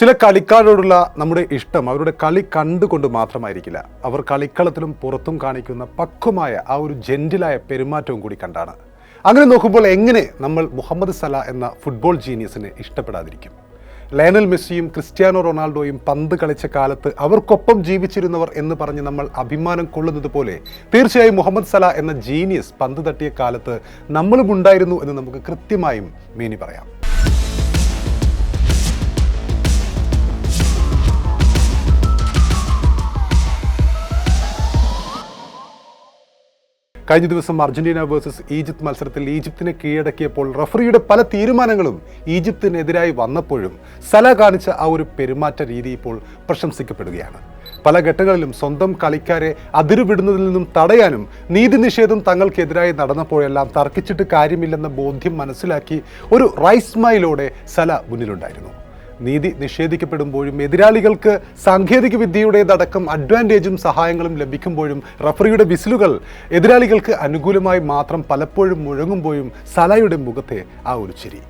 ചില കളിക്കാരോടുള്ള നമ്മുടെ ഇഷ്ടം അവരുടെ കളി കണ്ടുകൊണ്ട് മാത്രമായിരിക്കില്ല, അവർ കളിക്കളത്തിലും പുറത്തും കാണിക്കുന്ന പക്വമായ ആ ഒരു ജെന്റിലായ പെരുമാറ്റവും കൂടി കണ്ടാണ്. അങ്ങനെ നോക്കുമ്പോൾ എങ്ങനെ നമ്മൾ മുഹമ്മദ് സലാ എന്ന ഫുട്ബോൾ ജീനിയസിനെ ഇഷ്ടപ്പെടാതിരിക്കും? ലയണൽ മെസ്സിയും ക്രിസ്ത്യാനോ റൊണാൾഡോയും പന്ത് കളിച്ച കാലത്ത് അവർക്കൊപ്പം ജീവിച്ചിരുന്നവർ എന്ന് പറഞ്ഞ് നമ്മൾ അഭിമാനം കൊള്ളുന്നത് പോലെ തീർച്ചയായും മുഹമ്മദ് സലാ എന്ന ജീനിയസ് പന്ത് തട്ടിയ കാലത്ത് നമ്മളും ഉണ്ടായിരുന്നു എന്ന് നമുക്ക് കൃത്യമായും മേനി പറയാം. കഴിഞ്ഞ ദിവസം അർജന്റീന വേഴ്സസ് ഈജിപ്ത് മത്സരത്തിൽ ഈജിപ്തിനെ കീഴടക്കിയപ്പോൾ റഫറിയുടെ പല തീരുമാനങ്ങളും ഈജിപ്തിനെതിരായി വന്നപ്പോഴും സലാ കാണിച്ച ആ ഒരു പെരുമാറ്റ രീതി ഇപ്പോൾ പ്രശംസിക്കപ്പെടുകയാണ്. പല ഘട്ടങ്ങളിലും സ്വന്തം കളിക്കാരെ അതിരുവിടുന്നതിൽ നിന്നും തടയാനും നീതി നിഷേധം തങ്ങൾക്കെതിരായി നടന്നപ്പോഴെല്ലാം തർക്കിച്ചിട്ട് കാര്യമില്ലെന്ന ബോധ്യം മനസ്സിലാക്കി ഒരു റൈസ്മൈലോടെ സലാ മുന്നിലുണ്ടായിരുന്നു. നീതി നിഷേധിക്കപ്പെടുമ്പോഴും എതിരാളികൾക്ക് സാങ്കേതിക വിദ്യയുടേതടക്കം അഡ്വാൻറ്റേജും സഹായങ്ങളും ലഭിക്കുമ്പോഴും റഫറിയുടെ വിസിലുകൾ എതിരാളികൾക്ക് അനുകൂലമായി മാത്രം പലപ്പോഴും മുഴങ്ങുമ്പോഴും സലായുടെ മുഖത്തെ ആ ഒരു ചിരി,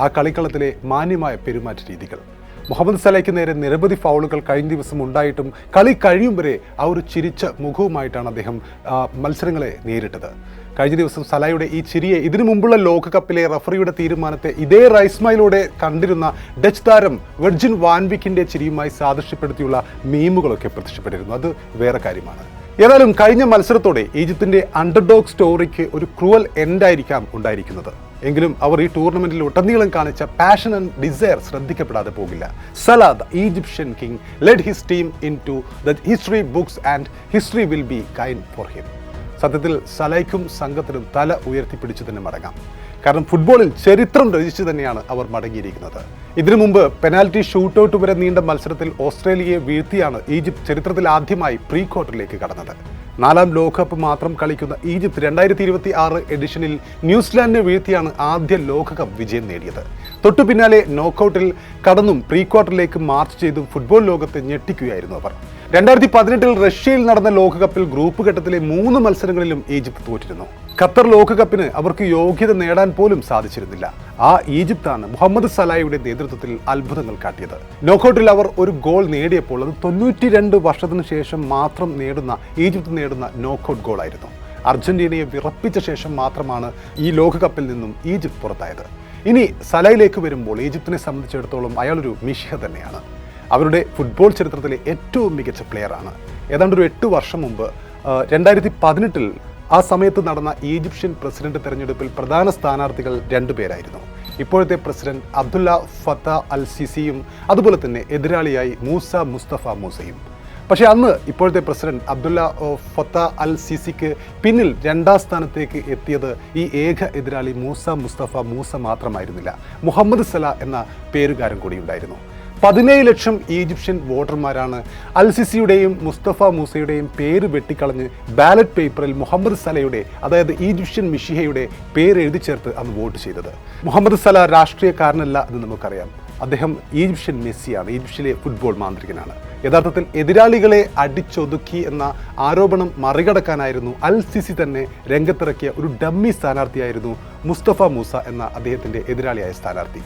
ആ കളിക്കളത്തിലെ മാന്യമായ പെരുമാറ്റ രീതികൾ, മുഹമ്മദ് സലയ്ക്ക് നേരെ നിരവധി ഫൗളുകൾ കഴിഞ്ഞ ദിവസം ഉണ്ടായിട്ടും കളി കഴിയും വരെ ആ ഒരു ചിരിച്ച മുഖവുമായിട്ടാണ് അദ്ദേഹം മത്സരങ്ങളെ നേരിട്ടത്. കഴിഞ്ഞ ദിവസം സലായുടെ ഈ ചിരിയെ ഇതിനു മുമ്പുള്ള ലോകകപ്പിലെ റഫറിയുടെ തീരുമാനത്തെ ഇതേ റൈസ്മയിലൂടെ കണ്ടിരുന്ന ഡച്ച് താരം വെർജിൻ വാൻവിക്കിന്റെ ചിരിയുമായി സാദൃശ്യപ്പെടുത്തിയുള്ള മീമുകളൊക്കെ പ്രത്യക്ഷപ്പെട്ടിരുന്നു. അത് വേറെ കാര്യമാണ്. ഏതായാലും കഴിഞ്ഞ മത്സരത്തോടെ ഈജിപ്തിന്റെ അണ്ടർഡോഗ് സ്റ്റോറിക്ക് ഒരു ക്രൂവൽ എൻഡായിരിക്കാം ഉണ്ടായിരിക്കുന്നത്. എങ്കിലും അവർ ഈ ടൂർണമെന്റിൽ ഉടനീളം കാണിച്ച പാഷൻ ആൻഡ് ഡിസയർ ശ്രദ്ധിക്കപ്പെടാതെ പോകില്ല. Salah the Egyptian king led his team into the history books and history will be kind for him. സത്യത്തിൽ സലയ്ക്കും സംഘത്തിനും തല ഉയർത്തിപ്പിടിച്ചു തന്നെ മടങ്ങാം. കാരണം ഫുട്ബോളിൽ ചരിത്രം രചിച്ചു തന്നെയാണ് അവർ മടങ്ങിയിരിക്കുന്നത്. ഇതിനു മുമ്പ് പെനാൽറ്റി ഷൂട്ടൌട്ട് വരെ നീണ്ട മത്സരത്തിൽ ഓസ്ട്രേലിയയെ വീഴ്ത്തിയാണ് ഈജിപ്ത് ചരിത്രത്തിൽ ആദ്യമായി പ്രീ ക്വാർട്ടറിലേക്ക് കടന്നത്. 4ാം ലോകകപ്പ് മാത്രം കളിക്കുന്ന ഈജിപ്ത് 2026 എഡിഷനിൽ ന്യൂസിലാൻഡിനെ വീഴ്ത്തിയാണ് ആദ്യ ലോകകപ്പ് വിജയം നേടിയത്. തൊട്ടു പിന്നാലെ നോക്കൌട്ടിൽ കടന്നും പ്രീ ക്വാർട്ടറിലേക്ക് മാർച്ച് ചെയ്തും ഫുട്ബോൾ ലോകത്തെ ഞെട്ടിക്കുകയായിരുന്നു അവർ. 2018 റഷ്യയിൽ നടന്ന ലോകകപ്പിൽ ഗ്രൂപ്പ് ഘട്ടത്തിലെ 3 മത്സരങ്ങളിലും ഈജിപ്ത് തോറ്റിരുന്നു. ഖത്തർ ലോകകപ്പിന് അവർക്ക് യോഗ്യത നേടാൻ പോലും സാധിച്ചിരുന്നില്ല. ആ ഈജിപ്താണ് മുഹമ്മദ് സലായുടെ നേതൃത്വത്തിൽ അത്ഭുതങ്ങൾ കാട്ടിയത്. നോക്കൌട്ടിൽ അവർ ഒരു ഗോൾ നേടിയപ്പോൾ അത് 92 വർഷത്തിനു ശേഷം മാത്രം ഈജിപ്ത് നേടുന്ന നോക്കൌട്ട് ഗോളായിരുന്നു. അർജന്റീനയെ വിറപ്പിച്ച ശേഷം മാത്രമാണ് ഈ ലോകകപ്പിൽ നിന്നും ഈജിപ്ത് പുറത്തായത്. ഇനി സലയിലേക്ക് വരുമ്പോൾ ഈജിപ്തിനെ സംബന്ധിച്ചിടത്തോളം അയാളൊരു മിശിഹ തന്നെയാണ്. അവരുടെ ഫുട്ബോൾ ചരിത്രത്തിലെ ഏറ്റവും മികച്ച പ്ലെയറാണ്. ഏതാണ്ട് ഒരു 8 വർഷം മുമ്പ് 2018 ആ സമയത്ത് നടന്ന ഈജിപ്ഷ്യൻ പ്രസിഡന്റ് തെരഞ്ഞെടുപ്പിൽ പ്രധാന സ്ഥാനാർത്ഥികൾ 2 പേരായിരുന്നു. ഇപ്പോഴത്തെ പ്രസിഡന്റ് അബ്ദുല്ല ഫത്ത അൽ സിസിയും അതുപോലെ തന്നെ എതിരാളിയായി മൂസ മുസ്തഫ മൂസയും. പക്ഷേ അന്ന് ഇപ്പോഴത്തെ പ്രസിഡന്റ് അബ്ദുല്ല ഫത്ത അൽ സിസിക്ക് പിന്നിൽ 2ാം സ്ഥാനത്തേക്ക് എത്തിയത് ഈ ഏക എതിരാളി മൂസ മുസ്തഫ മൂസ മാത്രമായിരുന്നില്ല, മുഹമ്മദ് സലാ എന്ന പേരുകാരൻ കൂടി ഉണ്ടായിരുന്നു. 17 ലക്ഷം ഈജിപ്ഷ്യൻ വോട്ടർമാരാണ് അൽ സിസിയുടെയും മുസ്തഫ മൂസയുടെയും പേര് വെട്ടിക്കളഞ്ഞ് ബാലറ്റ് പേപ്പറിൽ മുഹമ്മദ് സലയുടെ, അതായത് ഈജിപ്ഷ്യൻ മിഷിഹയുടെ പേര് എഴുതി ചേർത്ത് അന്ന് വോട്ട് ചെയ്തത്. മുഹമ്മദ് സല രാഷ്ട്രീയക്കാരനല്ല എന്ന് നമുക്കറിയാം. അദ്ദേഹം ഈജിപ്ഷ്യൻ മെസ്സിയാണ്, ഈജിപ്ഷ്യയിലെ ഫുട്ബോൾ മാന്ത്രികനാണ്. യഥാർത്ഥത്തിൽ എതിരാളികളെ അടിച്ചൊതുക്കി എന്ന ആരോപണം മറികടക്കാനായിരുന്നു അൽ സിസി തന്നെ രംഗത്തിറക്കിയ ഒരു ഡമ്മി സ്ഥാനാർത്ഥിയായിരുന്നു മുസ്തഫ മൂസ എന്ന അദ്ദേഹത്തിൻ്റെ എതിരാളിയായ സ്ഥാനാർത്ഥി.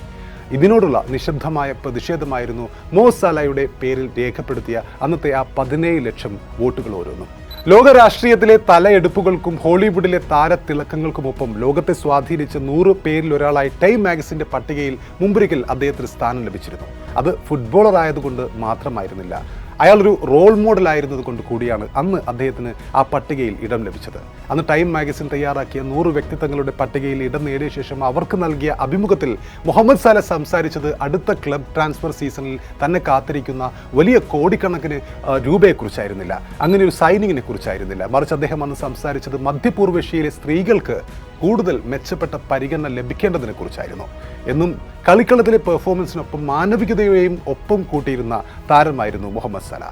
ഇതിനോടുള്ള നിശബ്ദമായ പ്രതിഷേധമായിരുന്നു മോ സലായുടെ പേരിൽ രേഖപ്പെടുത്തിയ അന്നത്തെ ആ 17 ലക്ഷം വോട്ടുകൾ ഓരോന്നും. ലോക രാഷ്ട്രീയത്തിലെ തലയെടുപ്പുകൾക്കും ഹോളിവുഡിലെ താരത്തിളക്കങ്ങൾക്കുമൊപ്പം ലോകത്തെ സ്വാധീനിച്ച 100 പേരിൽ ഒരാളായി ടൈം മാഗസിന്റെ പട്ടികയിൽ മുമ്പൊരിക്കൽ അദ്ദേഹത്തിന് സ്ഥാനം ലഭിച്ചിരുന്നു. അത് ഫുട്ബോളർ ആയതുകൊണ്ട് മാത്രമായിരുന്നില്ല, അയാളൊരു റോൾ മോഡൽ ആയിരുന്നത് കൊണ്ട് കൂടിയാണ് അന്ന് അദ്ദേഹത്തിന് ആ പട്ടികയിൽ ഇടം ലഭിച്ചത്. അന്ന് ടൈം മാഗസിൻ തയ്യാറാക്കിയ 100 വ്യക്തിത്വങ്ങളുടെ പട്ടികയിൽ ഇടം നേടിയ ശേഷം അവർക്ക് നൽകിയ അഭിമുഖത്തിൽ മുഹമ്മദ് സല സംസാരിച്ചത് അടുത്ത ക്ലബ് ട്രാൻസ്ഫർ സീസണിൽ തന്നെ കാത്തിരിക്കുന്ന വലിയ കോടിക്കണക്കിന് രൂപയെക്കുറിച്ചായിരുന്നില്ല, അങ്ങനെ ഒരു സൈനിങ്ങിനെ കുറിച്ചായിരുന്നില്ല. മറിച്ച് അദ്ദേഹം അന്ന് സംസാരിച്ചത് മധ്യപൂർവേഷ്യയിലെ സ്ത്രീകൾക്ക് കൂടുതൽ മെച്ചപ്പെട്ട പരിഗണന ലഭിക്കേണ്ടതിനെ കുറിച്ചായിരുന്നു. എന്നും കളിക്കളത്തിലെ പെർഫോമൻസിനൊപ്പം മാനവികതയെയും ഒപ്പം കൂട്ടിയിരുന്ന താരമായിരുന്നു മുഹമ്മദ് സല.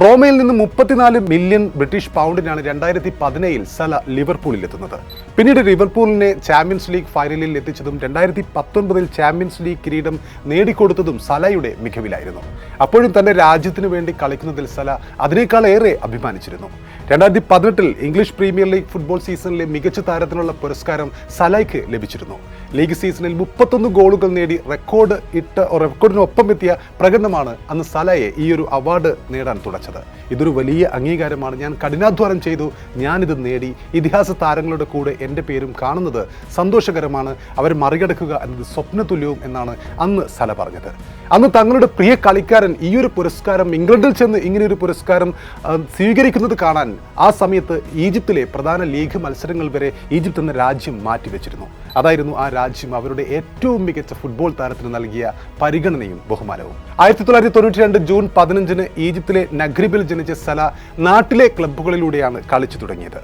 റോമയിൽ നിന്ന് 34 മില്യൺ ബ്രിട്ടീഷ് പൗണ്ടിനാണ് 2017 സല ലിവർപൂളിൽ എത്തുന്നത്. പിന്നീട് ലിവർപൂളിനെ ചാമ്പ്യൻസ് ലീഗ് ഫൈനലിൽ എത്തിച്ചതും 2019 ചാമ്പ്യൻസ് ലീഗ് കിരീടം നേടിക്കൊടുത്തതും സലയുടെ മികവിലായിരുന്നു. അപ്പോഴും തന്റെ രാജ്യത്തിനു വേണ്ടി കളിക്കുന്നതിൽ സല അതിനേക്കാളേറെ അഭിമാനിച്ചിരുന്നു. 2018 ഇംഗ്ലീഷ് പ്രീമിയർ ലീഗ് ഫുട്ബോൾ സീസണിലെ മികച്ച താരത്തിനുള്ള പുരസ്കാരം സലയ്ക്ക് ലഭിച്ചിരുന്നു. ലീഗ് സീസണിൽ 31 ഗോളുകൾ നേടി റെക്കോർഡിനൊപ്പം എത്തിയ പ്രകടനമാണ് അന്ന് സലയെ ഈ ഒരു അവാർഡ് നേടാൻ തുടച്ചത്. ഇതൊരു വലിയ അംഗീകാരമാണ്. ഞാൻ കഠിനാധ്വാനം ചെയ്തു, ഞാനിത് നേടി, ഇതിഹാസ താരങ്ങളുടെ കൂടെ എൻ്റെ പേരും കാണുന്നത് സന്തോഷകരമാണ്, അവരെ മറികടക്കുക എന്നത് സ്വപ്നതുല്യവും എന്നാണ് അന്ന് സല പറഞ്ഞത്. അന്ന് തങ്ങളുടെ പ്രിയ കളിക്കാരൻ ഈ ഒരു പുരസ്കാരം ഇംഗ്ലണ്ടിൽ ചെന്ന് ഇങ്ങനെയൊരു പുരസ്കാരം സ്വീകരിക്കുന്നത് കാണാൻ ആ സമയത്ത് ഈജിപ്തിലെ പ്രധാന ലീഗ് മത്സരങ്ങൾ വരെ ഈജിപ്ത് എന്ന രാജ്യം മാറ്റിവെച്ചിരുന്നു. അതായിരുന്നു ആ രാജ്യം അവരുടെ ഏറ്റവും മികച്ച ഫുട്ബോൾ താരത്തിന് നൽകിയ പരിഗണനയും ബഹുമാനവും. 1992 ജൂൺ 15 ഈജിപ്തിലെ നഗ്രിബിൽ ജനിച്ച സല നാട്ടിലെ ക്ലബ്ബുകളിലൂടെയാണ് കളിച്ചു തുടങ്ങിയത്.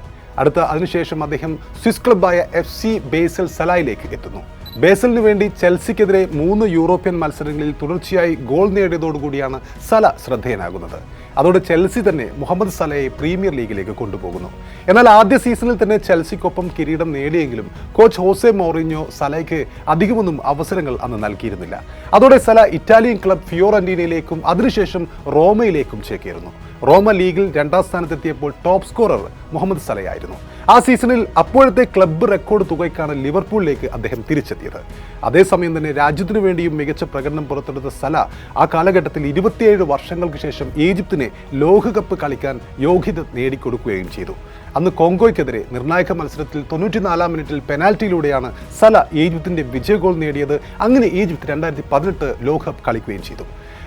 അതിനുശേഷം അദ്ദേഹം സ്വിസ് ക്ലബ്ബായ FC ബേസൽ സലായിലേക്ക് എത്തുന്നു. ബേസലിന് വേണ്ടി ചെൽസിക്കെതിരെ 3 യൂറോപ്യൻ മത്സരങ്ങളിൽ തുടർച്ചയായി ഗോൾ നേടിയതോടുകൂടിയാണ് സല ശ്രദ്ധേയനാകുന്നത്. അതോടെ ചെൽസി തന്നെ മുഹമ്മദ് സലയെ പ്രീമിയർ ലീഗിലേക്ക് കൊണ്ടുപോകുന്നു. എന്നാൽ ആദ്യ സീസണിൽ തന്നെ ചെൽസിക്കൊപ്പം കിരീടം നേടിയെങ്കിലും കോച്ച് ഹോസെ മൗറിഞ്ഞോ സലയ്ക്ക് അധികമൊന്നും അവസരങ്ങൾ അന്ന് നൽകിയിരുന്നില്ല. അതോടെ സല ഇറ്റാലിയൻ ക്ലബ് ഫിയോറന്റീനയിലേക്കും അതിനുശേഷം റോമയിലേക്കും ചേക്കേറുന്നു. റോമ ലീഗിൽ 2ാം സ്ഥാനത്തെത്തിയപ്പോൾ ടോപ്പ് സ്കോറർ മുഹമ്മദ് സലയായിരുന്നു. ആ സീസണിൽ അപ്പോഴത്തെ ക്ലബ്ബ് റെക്കോർഡ് തുകയ്ക്കാണ് ലിവർപൂളിലേക്ക് അദ്ദേഹം തിരിച്ചെത്തിയത്. അതേസമയം തന്നെ രാജ്യത്തിനു വേണ്ടിയും മികച്ച പ്രകടനം പുറത്തെടുത്ത സല ആ കാലഘട്ടത്തിൽ 27 വർഷങ്ങൾക്ക് ശേഷം ഈജിപ്തിനെ ലോകകപ്പ് കളിക്കാൻ യോഗ്യത നേടിക്കൊടുക്കുകയും ചെയ്തു. അന്ന് കോങ്കോയ്ക്കെതിരെ നിർണായക മത്സരത്തിൽ 94-ാം മിനിറ്റിൽ പെനാൽറ്റിയിലൂടെയാണ് സല ഈജിപ്തിന്റെ വിജയ ഗോൾ നേടിയത്. അങ്ങനെ ഈജിപ്ത് 2018 ലോകകപ്പ് കളിക്കുകയും ചെയ്തു.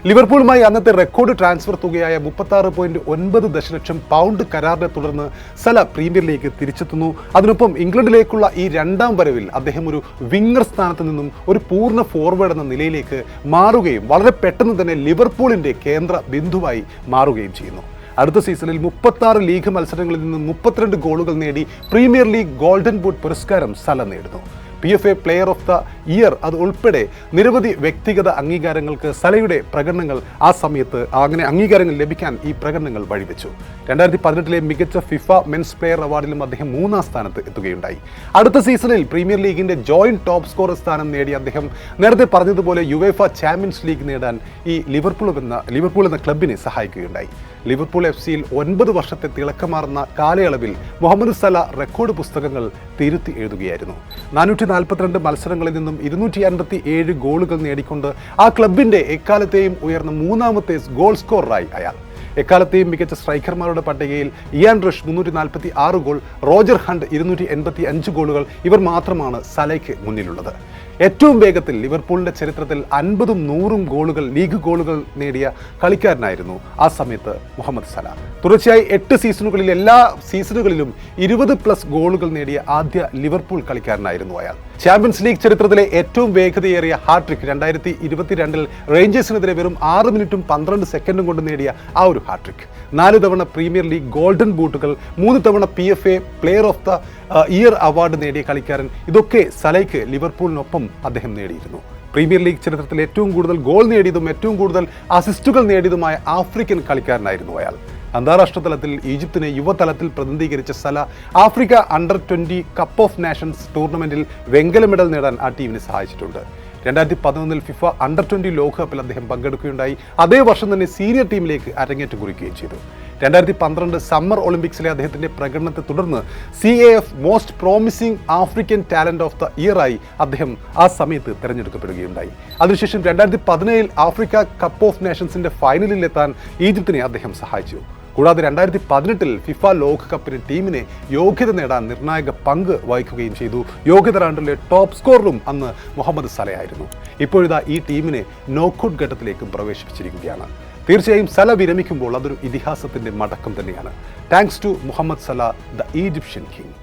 ലിവർപൂളുമായി അന്നത്തെ റെക്കോർഡ് ട്രാൻസ്ഫർ തുകയായ 36.9 ദശലക്ഷം പൗണ്ട് കരാറിനെ തുടർന്ന് സല പ്രീമിയർ ലീഗ് തിരിച്ചെത്തുന്നു. അതിനൊപ്പം ഇംഗ്ലണ്ടിലേക്കുള്ള ഈ 2ാം വരവിൽ അദ്ദേഹം ഒരു വിങ്ങർ സ്ഥാനത്ത് നിന്നും ഒരു പൂർണ്ണ ഫോർവേഡ് എന്ന നിലയിലേക്ക് മാറുകയും വളരെ പെട്ടെന്ന് തന്നെ ലിവർപൂളിന്റെ കേന്ദ്ര ബിന്ദുവായി മാറുകയും ചെയ്യുന്നു. അടുത്ത സീസണിൽ 36 ലീഗ് മത്സരങ്ങളിൽ നിന്നും 32 ഗോളുകൾ നേടി പ്രീമിയർ ലീഗ് ഗോൾഡൻ ബൂട്ട് പുരസ്കാരം സല നേടുന്നു. PFA player of the year അത് ഉൾപ്പെടെ നിരവധി വ്യക്തിഗത അംഗീകാരങ്ങൾക്ക് സലയുടെ പ്രകടനങ്ങൾ ആ സമയത്ത് അങ്ങനെ അംഗീകാരങ്ങൾ ലഭിക്കാൻ ഈ പ്രകടനങ്ങൾ വഴിവെച്ചു. 2018 മികച്ച ഫിഫ മെൻസ് പ്ലെയർ അവാർഡിലും അദ്ദേഹം 3ാം സ്ഥാനത്ത് എത്തുകയുണ്ടായി. അടുത്ത സീസണിൽ പ്രീമിയർ ലീഗിന്റെ ജോയിന്റ് ടോപ്പ് സ്കോറർ സ്ഥാനം നേടി അദ്ദേഹം നേരത്തെ പറഞ്ഞതുപോലെ യുവേഫ ചാമ്പ്യൻസ് ലീഗ് നേടാൻ ഈ ലിവർപൂൾ എന്ന ക്ലബിനെ സഹായിക്കുകയുണ്ടായി. ലിവർപൂൾ FCയിൽ 9 വർഷത്തെ തിളക്കമാർന്ന കാലയളവിൽ മുഹമ്മദ് സല റെക്കോർഡ് പുസ്തകങ്ങൾ തിരുത്തി എഴുതുകയായിരുന്നു. 442 മത്സരങ്ങളിൽ നിന്നും 257 ഗോളുകൾ നേടിക്കൊണ്ട് ആ ക്ലബിന്റെ എക്കാലത്തെയും ഉയർന്ന 3ാമത്തെ ഗോൾ സ്കോററായി അയാൾ. എക്കാലത്തെയും മികച്ച സ്ട്രൈക്കർമാരുടെ പട്ടികയിൽ Ian rush 346 goal, Roger hunt 285 ഗോളുകൾ, ഇവർ മാത്രമാണ് സലയ്ക്ക് മുന്നിലുള്ളത്. ഏറ്റവും വേഗത്തിൽ ലിവർപൂളിന്റെ ചരിത്രത്തിൽ 50ഉം 100ഉം ഗോളുകൾ ലീഗ് ഗോളുകൾ നേടിയ കളിക്കാരനായിരുന്നു ആ സമയത്ത് മുഹമ്മദ് സല. തുടർച്ചയായി 8 സീസണുകളിൽ എല്ലാ സീസണുകളിലും 20+ ഗോളുകൾ നേടിയ ആദ്യ ലിവർപൂൾ കളിക്കാരനായിരുന്നു അയാൾ. ചാമ്പ്യൻസ് ലീഗ് ചരിത്രത്തിലെ ഏറ്റവും വേഗതയേറിയ ഹാട്രിക് 2022 റേഞ്ചേഴ്സിനെതിരെ വെറും 6 മിനിറ്റും 12 സെക്കൻഡും കൊണ്ട് നേടിയ ആ ഒരു ഹാട്രിക്, 4 തവണ പ്രീമിയർ ലീഗ് ഗോൾഡൻ ബൂട്ടുകൾ, 3 തവണ PFA player of the year award നേടിയ കളിക്കാരൻ, ഇതൊക്കെ സലയ്ക്ക് ലിവർപൂളിനൊപ്പം അദ്ദേഹം നേടിയിരുന്നു. പ്രീമിയർ ലീഗ് ചരിത്രത്തിൽ ഏറ്റവും കൂടുതൽ ഗോൾ നേടിയതും ഏറ്റവും കൂടുതൽ അസിസ്റ്റുകൾ നേടിയതുമായ ആഫ്രിക്കൻ കളിക്കാരനായിരുന്നു അയാൾ. അന്താരാഷ്ട്ര തലത്തിൽ ഈജിപ്തിനെ യുവതലത്തിൽ പ്രതിനിധീകരിച്ച സല ആഫ്രിക്ക അണ്ടർ-20 കപ്പ് ഓഫ് നാഷൻസ് ടൂർണമെന്റിൽ വെങ്കല മെഡൽ നേടാൻ ആ ടീമിനെ സഹായിച്ചിട്ടുണ്ട്. 2011 ഫിഫ അണ്ടർ-20 ലോകകപ്പിൽ അദ്ദേഹം പങ്കെടുക്കുകയുണ്ടായി. അതേ വർഷം തന്നെ സീനിയർ ടീമിലേക്ക് അരങ്ങേറ്റം കുറിക്കുകയും ചെയ്തു. 2012 സമ്മർ ഒളിമ്പിക്സിലെ അദ്ദേഹത്തിന്റെ പ്രകടനത്തെ തുടർന്ന് CAF most promising African talent of the ഇയറായി അദ്ദേഹം ആ സമയത്ത് തിരഞ്ഞെടുക്കപ്പെടുകയുണ്ടായി. അതിനുശേഷം 2017 ആഫ്രിക്ക കപ്പ് ഓഫ് നേഷൻസിന്റെ ഫൈനലിൽ എത്താൻ ഈജിപ്തിനെ അദ്ദേഹം സഹായിച്ചു. കൂടാതെ 2018 ഫിഫ ലോകകപ്പിന് ടീമിനെ യോഗ്യത നേടാൻ നിർണായക പങ്ക് വഹിക്കുകയും ചെയ്തു. യോഗ്യത റൗണ്ടിലെ ടോപ്പ് സ്കോററും അന്ന് മുഹമ്മദ് സലയായിരുന്നു. ഇപ്പോഴിതാ ഈ ടീമിനെ നോക്കൌട്ട് ഘട്ടത്തിലേക്കും പ്രവേശിപ്പിച്ചിരിക്കുകയാണ്. തീർച്ചയായും സല വിരമിക്കുമ്പോൾ അതൊരു ഇതിഹാസത്തിന്റെ മടക്കം തന്നെയാണ്. Thanks to Mohamed Salah, the Egyptian king.